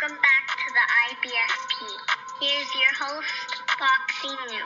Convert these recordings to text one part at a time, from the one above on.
Welcome back to the IBFP. Here's your host, Boxing New.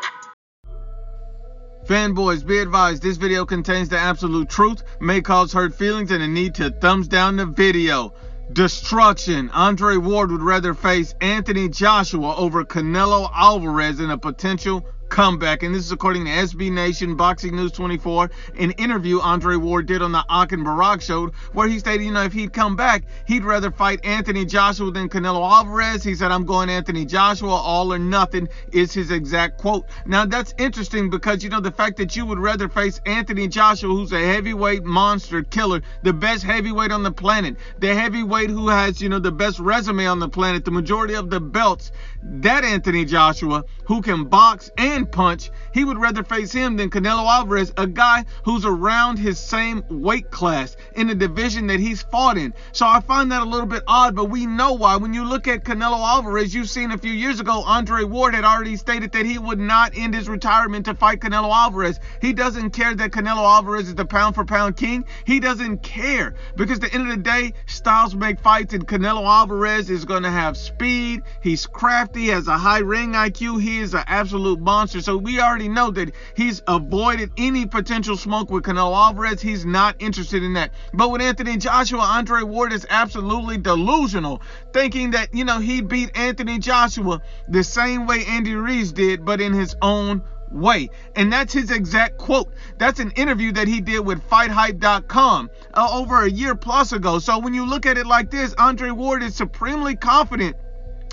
Fanboys, be advised, this video contains the absolute truth, may cause hurt feelings, and a need to thumbs down the video. Destruction. Andre Ward would rather face Anthony Joshua over Canelo Alvarez in a potential comeback, and this is according to SB Nation, Boxing News 24, an interview Andre Ward did on the Akin Barak show, where he stated, if he'd come back, he'd rather fight Anthony Joshua than Canelo Alvarez. He said, I'm going Anthony Joshua, all or nothing, is his exact quote. Now, that's interesting because, the fact that you would rather face Anthony Joshua, who's a heavyweight monster killer, the best heavyweight on the planet, the heavyweight who has, the best resume on the planet, the majority of the belts, that Anthony Joshua, who can box and punch, he would rather face him than Canelo Alvarez, a guy who's around his same weight class in the division that he's fought in. So I find that a little bit odd, but we know why. When you look at Canelo Alvarez, you've seen a few years ago, Andre Ward had already stated that he would not end his retirement to fight Canelo Alvarez. He doesn't care that Canelo Alvarez is the pound-for-pound king. He doesn't care because at the end of the day, styles make fights, and Canelo Alvarez is going to have speed. He's crafty, has a high ring IQ. He is an absolute monster. So we already know that he's avoided any potential smoke with Canelo Alvarez. He's not interested in that. But with Anthony Joshua, Andre Ward is absolutely delusional, thinking that, he'd beat Anthony Joshua the same way Andy Ruiz did, but in his own way. And that's his exact quote. That's an interview that he did with FightHype.com over a year plus ago. So when you look at it like this, Andre Ward is supremely confident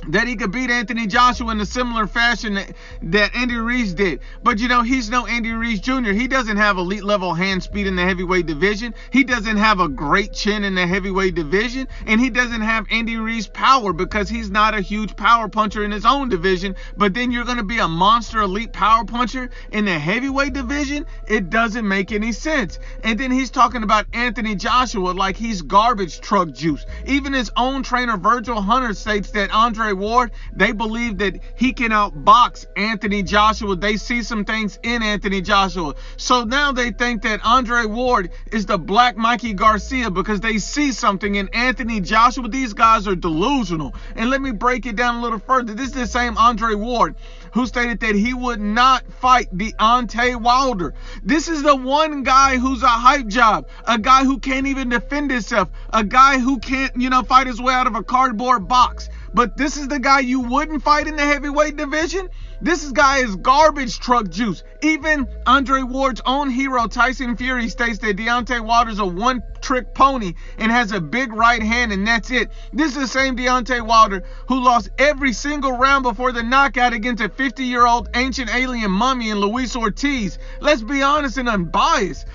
that he could beat Anthony Joshua in a similar fashion that Andy Ruiz did. But, he's no Andy Ruiz Jr. He doesn't have elite level hand speed in the heavyweight division. He doesn't have a great chin in the heavyweight division. And he doesn't have Andy Ruiz power because he's not a huge power puncher in his own division. But then you're going to be a monster elite power puncher in the heavyweight division? It doesn't make any sense. And then he's talking about Anthony Joshua like he's garbage truck juice. Even his own trainer, Virgil Hunter, states that Andre Ward, they believe that he can outbox Anthony Joshua. They see some things in Anthony Joshua. So now they think that Andre Ward is the black Mikey Garcia because they see something in Anthony Joshua. These guys are delusional. And let me break it down a little further. This is the same Andre Ward who stated that he would not fight Deontay Wilder. This is the one guy who's a hype job, a guy who can't even defend himself, a guy who can't, fight his way out of a cardboard box. But this is the guy you wouldn't fight in the heavyweight division? This guy is garbage truck juice. Even Andre Ward's own hero, Tyson Fury, states that Deontay Wilder's a one-trick pony and has a big right hand, and that's it. This is the same Deontay Wilder who lost every single round before the knockout against a 50-year-old ancient alien mummy in Luis Ortiz. Let's be honest and unbiased.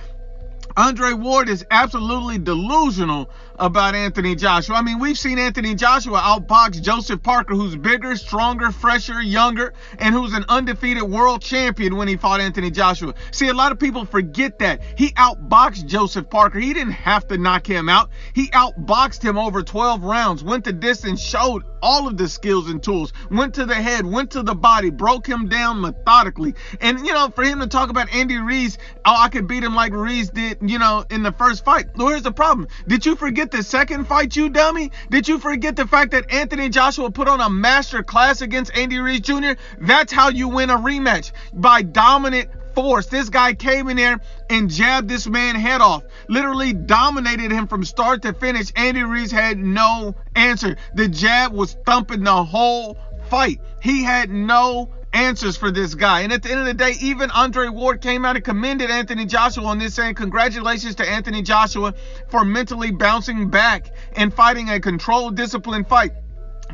Andre Ward is absolutely delusional about Anthony Joshua. We've seen Anthony Joshua outbox Joseph Parker, who's bigger, stronger, fresher, younger, and who's an undefeated world champion when he fought Anthony Joshua. See, a lot of people forget that. He outboxed Joseph Parker. He didn't have to knock him out. He outboxed him over 12 rounds, went the distance, showed all of the skills and tools, went to the head, went to the body, broke him down methodically. And, for him to talk about Andy Ruiz, I could beat him like Ruiz did, in the first fight. Well, here's the problem. Did you forget the second fight, you dummy? Did you forget the fact that Anthony Joshua put on a master class against Andy Ruiz Jr.? That's how you win a rematch, by dominant force. This guy came in there and jabbed this man's head off, literally dominated him from start to finish. Andy Ruiz had no answer. The jab was thumping the whole fight. He had no answers for this guy. And at the end of the day, even Andre Ward came out and commended Anthony Joshua on this, saying congratulations to Anthony Joshua for mentally bouncing back and fighting a controlled, disciplined fight.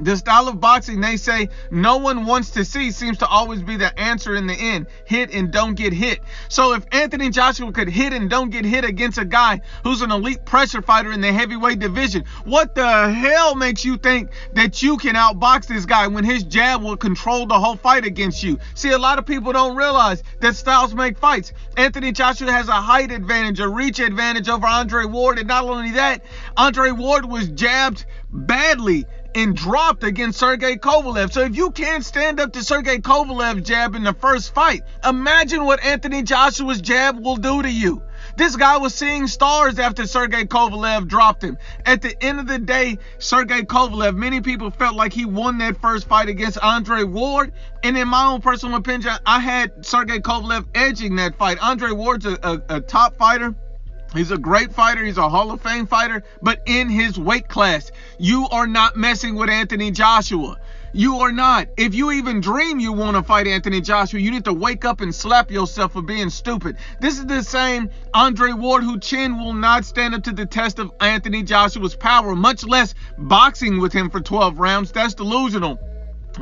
The style of boxing they say no one wants to see seems to always be the answer in the end. Hit and don't get hit. So if Anthony Joshua could hit and don't get hit against a guy who's an elite pressure fighter in the heavyweight division, what the hell makes you think that you can outbox this guy when his jab will control the whole fight against you? See, a lot of people don't realize that styles make fights. Anthony Joshua has a height advantage, a reach advantage over Andre Ward. And not only that, Andre Ward was jabbed badly and dropped against Sergey Kovalev. So if you can't stand up to Sergey Kovalev's jab in the first fight, imagine what Anthony Joshua's jab will do to you. This guy was seeing stars after Sergey Kovalev dropped him. At the end of the day, Sergey Kovalev, many people felt like he won that first fight against Andre Ward. And in my own personal opinion, I had Sergey Kovalev edging that fight. Andre Ward's a top fighter. He's a great fighter. He's a Hall of Fame fighter. But in his weight class, you are not messing with Anthony Joshua. You are not. If you even dream you want to fight Anthony Joshua, you need to wake up and slap yourself for being stupid. This is the same Andre Ward whose chin will not stand up to the test of Anthony Joshua's power, much less boxing with him for 12 rounds. That's delusional.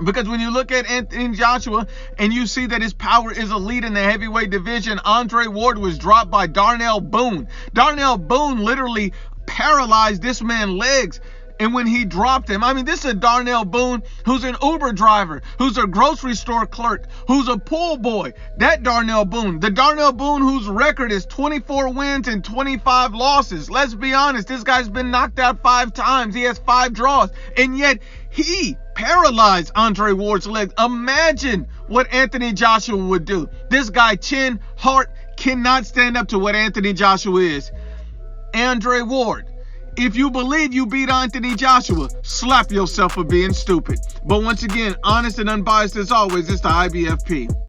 Because when you look at Anthony Joshua and you see that his power is elite in the heavyweight division, Andre Ward was dropped by Darnell Boone. Darnell Boone literally paralyzed this man's legs. And when he dropped him, I mean, this is a Darnell Boone who's an Uber driver, who's a grocery store clerk, who's a pool boy. That Darnell Boone, the Darnell Boone whose record is 24 wins and 25 losses. Let's be honest, this guy's been knocked out 5 times. He has 5 draws. And yet he paralyzed Andre Ward's legs. Imagine what Anthony Joshua would do. This guy, chin, heart, cannot stand up to what Anthony Joshua is. Andre Ward, if you believe you beat Anthony Joshua, slap yourself for being stupid. But once again, honest and unbiased as always, it's the IBFP.